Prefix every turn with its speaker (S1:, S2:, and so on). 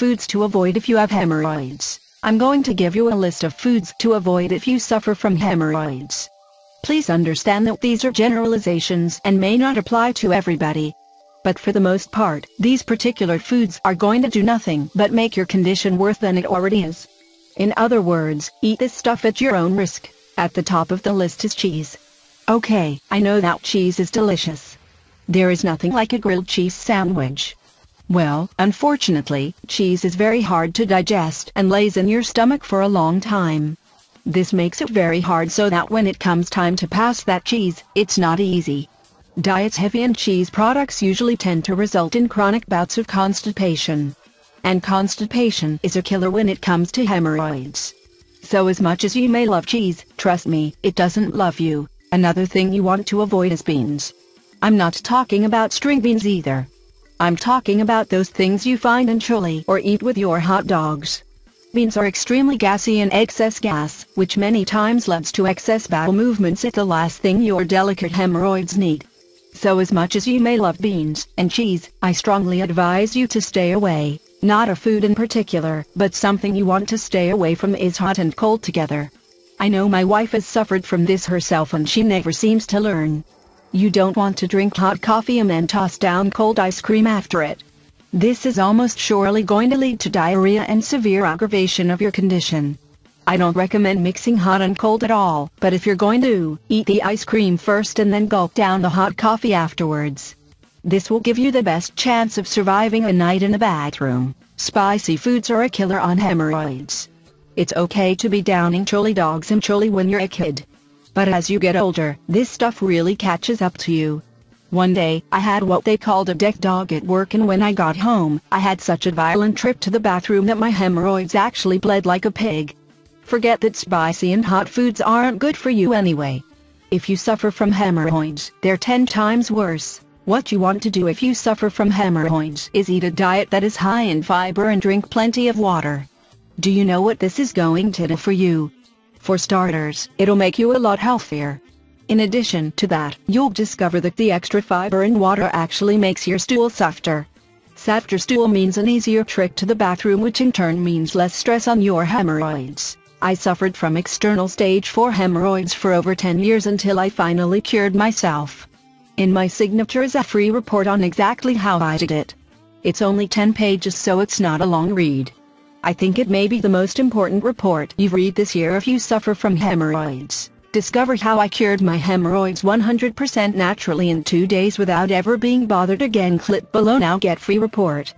S1: foods to avoid if you have hemorrhoids. I'm going to give you a list of foods to avoid if you suffer from hemorrhoids. Please understand that these are generalizations and may not apply to everybody. But for the most part, these particular foods are going to do nothing but make your condition worse than it already is. In other words, eat this stuff at your own risk. At the top of the list is cheese. Okay, I know that cheese is delicious. There is nothing like a grilled cheese sandwich. Well, unfortunately, cheese is very hard to digest and lays in your stomach for a long time. This makes it very hard so that when it comes time to pass that cheese, it's not easy. Diets heavy in cheese products usually tend to result in chronic bouts of constipation. And constipation is a killer when it comes to hemorrhoids. So as much as you may love cheese, trust me, it doesn't love you. Another thing you want to avoid is beans. I'm not talking about string beans either. I'm talking about those things you find in chili or eat with your hot dogs. Beans are extremely gassy and excess gas, which many times leads to excess bowel movements. It's the last thing your delicate hemorrhoids need. So as much as you may love beans and cheese, I strongly advise you to stay away. Not a food in particular, but something you want to stay away from is hot and cold together. I know my wife has suffered from this herself and she never seems to learn. You don't want to drink hot coffee and then toss down cold ice cream after it. This is almost surely going to lead to diarrhea and severe aggravation of your condition. I don't recommend mixing hot and cold at all, but if you're going to, eat the ice cream first and then gulp down the hot coffee afterwards. This will give you the best chance of surviving a night in the bathroom. Spicy foods are a killer on hemorrhoids. It's okay to be downing chili dogs and chili when you're a kid. But as you get older, this stuff really catches up to you. One day, I had what they called a deck dog at work, and when I got home, I had such a violent trip to the bathroom that my hemorrhoids actually bled like a pig. Forget that spicy and hot foods aren't good for you anyway. If you suffer from hemorrhoids, they're 10 times worse. What you want to do if you suffer from hemorrhoids is eat a diet that is high in fiber and drink plenty of water. Do you know what this is going to do for you? For starters, it'll make you a lot healthier. In addition to that, you'll discover that the extra fiber in water actually makes your stool softer. Softer stool means an easier trip to the bathroom, which in turn means less stress on your hemorrhoids. I suffered from external stage 4 hemorrhoids for over 10 years until I finally cured myself. In my signature is a free report on exactly how I did it. It's only 10 pages, so it's not a long read. I think it may be the most important report you read this year if you suffer from hemorrhoids. Discover how I cured my hemorrhoids 100% naturally in 2 days without ever being bothered again. Click below now, get free report.